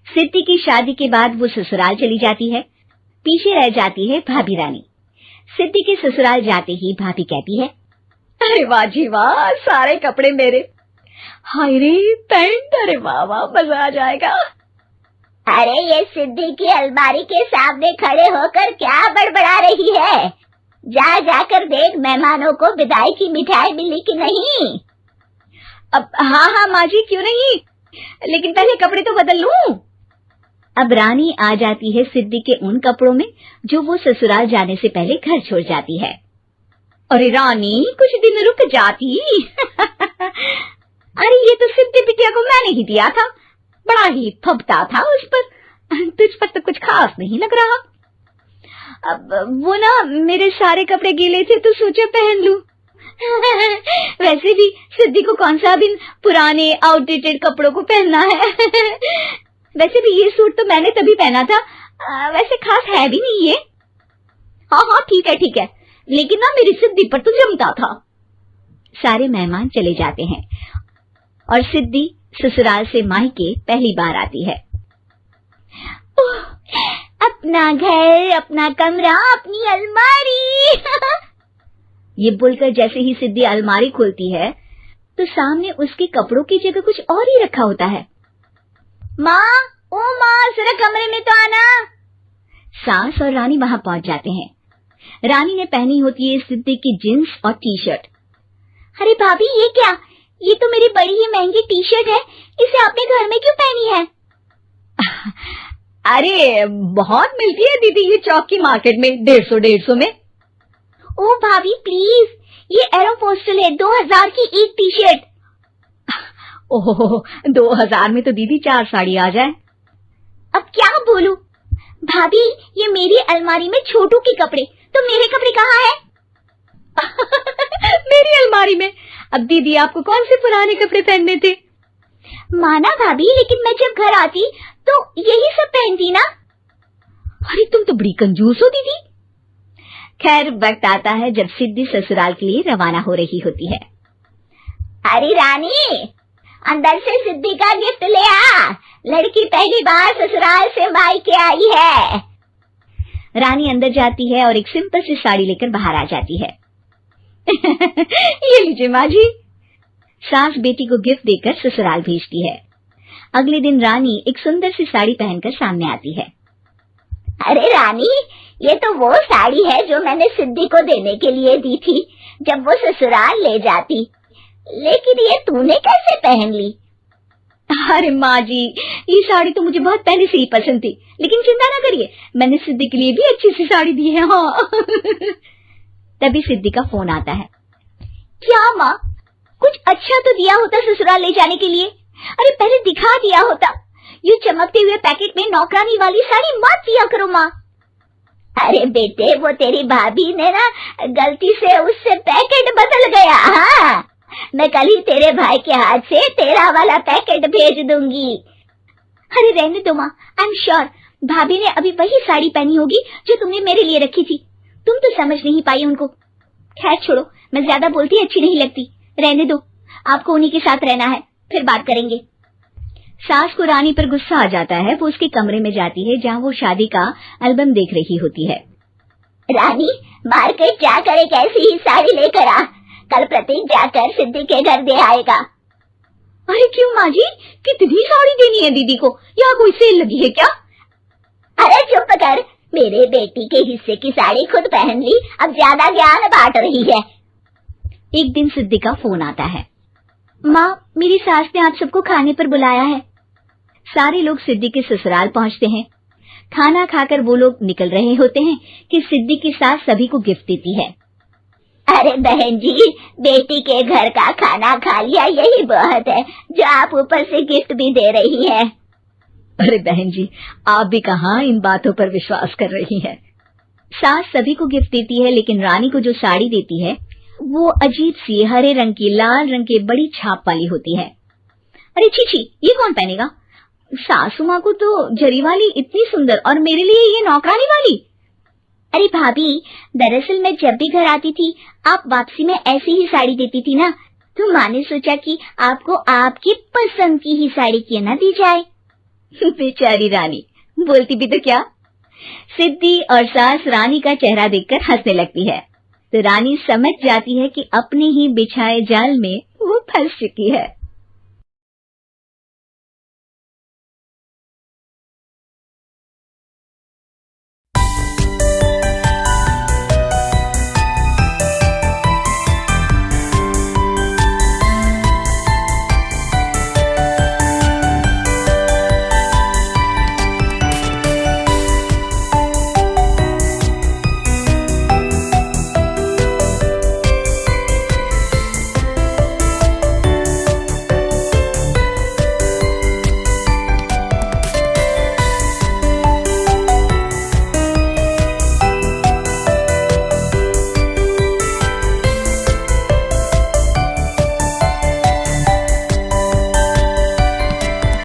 सिद्धि की शादी के बाद वो ससुराल चली जाती है। पीछे रह जाती है भाभी रानी। सिद्धि के ससुराल जाते ही भाभी कहती है, अरे वाह जी वाह, सारे कपड़े मेरे। हाय रे पैंट, अरे वाह वाह, मजा आ जाएगा। अरे ये सिद्धि की अलमारी के सामने खड़े होकर क्या बड़बड़ा रही है? जा जाकर देख मेहमानों को विदाई की मिठाई मिली कि नहीं। अब हाँ माँ जी, क्यों नहीं, लेकिन पहले कपड़े तो बदल लूं। अब रानी आ जाती है सिद्धि के उन कपड़ों में जो वो ससुराल जाने से पहले घर छोड़ जाती है। अरे रानी, कुछ दिन रुक जाती। अरे ये तो सिद्धि बिटिया को मैंने ही दिया था, बड़ा ही फबता था उस पर, तुझ पर तो कुछ खास नहीं लग रहा। अब वो ना मेरे सारे कपड़े गीले थे तो सोचा पहन लूं। वैसे भी सिद्धि को कौन सा भी पुराने आउटडेटेड कपड़ों को पहनना है। वैसे भी ये सूट तो मैंने तभी पहना था, वैसे खास है भी नहीं ये। हाँ ठीक है, लेकिन ना मेरी सिद्धि पर तो जमता था। सारे मेहमान चले जाते हैं और सिद्धि ससुराल से मायके पहली बार आती है। अपना घर, अपना कमरा, अपनी अलमारी। ये बोलकर जैसे ही सिद्धि अलमारी खोलती है तो सामने उसके कपड़ों की जगह कुछ और ही रखा होता है। माँ, ओ माँ, जरा कमरे में तो आना। सास और रानी वहां पहुंच जाते हैं। रानी ने पहनी होती है सिद्धि की जींस और टी शर्ट। अरे भाभी, ये क्या? ये तो मेरी बड़ी ही महंगी टी शर्ट है, इसे आपने घर में क्यों पहनी है? अरे बहुत मिलती है दीदी ये चौक की मार्केट में, 150 में। ओ भाभी प्लीज, ये एरोपोस्टल है, 2000 की एक टी शर्ट। ओह, 2000 में तो दीदी 4 साड़ी आ जाए। अब क्या बोलूं? भाभी, ये मेरी अलमारी में छोटू के कपड़े, तो मेरे कपड़े कहाँ हैं? मेरी अलमारी में? अब दीदी आपको कौन से पुराने कपड़े पहनने थे? माना भाभी, लेकिन मैं जब घर आती तो यही सब पहनती ना। अरे तुम तो बड़ी कंजूस हो दीदी। खैर, वक्त आता है जब सिद्धि ससुराल के लिए रवाना हो रही होती है। अरे रानी, अंदर से सिद्धि का गिफ्ट ले आ, लड़की पहली बार ससुराल से मायके आई है। रानी अंदर जाती है और एक सिंपल सी साड़ी लेकर बाहर आ जाती है। ये लीजिए माँ जी। सास बेटी को गिफ्ट देकर ससुराल भेजती है। अगले दिन रानी एक सुंदर सी साड़ी पहनकर सामने आती है। अरे रानी, ये तो वो साड़ी है जो मैंने सिद्धि को देने के लिए दी थी जब वो ससुराल ले जाती, लेकिन ये तूने कैसे पहन ली? अरे माँ जी, ये साड़ी तो मुझे बहुत पहले से ही पसंद थी, लेकिन चिंता ना करिए, मैंने सिद्धि के लिए भी अच्छी सी साड़ी दी है। हाँ। तभी सिद्धि का फोन आता है। क्या माँ, कुछ अच्छा तो दिया होता ससुराल ले जाने के लिए। अरे पहले दिखा दिया होता। ये चमकते हुए पैकेट में नौकरानी वाली साड़ी मत दिया करो माँ। अरे बेटे, वो तेरी भाभी ने ना गलती से उससे पैकेट बदल गया। हाँ, मैं कल ही तेरे भाई के हाथ से तेरा वाला पैकेट भेज दूंगी। अरे रहने दो माँ, आई एम श्योर भाभी ने अभी वही साड़ी पहनी होगी जो तुमने मेरे लिए रखी थी। तुम तो समझ नहीं पाई उनको। खैर छोड़ो, मैं ज्यादा बोलती अच्छी नहीं लगती, रहने दो, आपको उन्हीं के साथ रहना है, फिर बात करेंगे। सास को रानी पर गुस्सा आ जाता है। वो उसके कमरे में जाती है जहाँ वो शादी का एल्बम देख रही होती है। रानी, मार्केट जाकर एक ऐसी ही साड़ी लेकर आ, कल प्रतीक जाकर सिद्धि के घर दे आएगा। अरे क्यों माँ जी, कितनी साड़ी देनी है दीदी को? यहाँ कोई सेल लगी है क्या? अरे चुप कर, मेरे बेटी के हिस्से की साड़ी खुद पहन ली, अब ज्यादा ज्ञान बांट रही है। एक दिन सिद्धि का फोन आता है। माँ, मेरी सास ने आप सबको खाने पर बुलाया है। सारे लोग सिद्धि के ससुराल पहुँचते हैं। खाना खाकर वो लोग निकल रहे होते हैं कि सिद्धि की सास सभी को गिफ्ट देती है। अरे बहन जी, बेटी के घर का खाना खा लिया, यही बहुत है जो आप ऊपर से गिफ्ट भी दे रही है। अरे बहन जी, आप भी कहाँ इन बातों पर विश्वास कर रही हैं। सास सभी को गिफ्ट देती है, लेकिन रानी को जो साड़ी देती है वो अजीब सी हरे रंग की, लाल रंग की बड़ी छाप वाली होती है। अरे छी, ये कौन पहनेगा? सासू माँ को तो जरी वाली इतनी सुंदर, और मेरे लिए ये नौकरानी वाली। अरे भाभी, दरअसल मैं जब भी घर आती थी आप वापसी में ऐसी ही साड़ी देती थी ना, तो माँ ने सोचा कि आपको आपकी पसंद की ही साड़ी क्यों ना दी जाए। बेचारी रानी, बोलती भी तो क्या। सिद्धि और सास रानी का चेहरा देखकर हंसने लगती है, तो रानी समझ जाती है कि अपने ही बिछाए जाल में वो फंस चुकी है।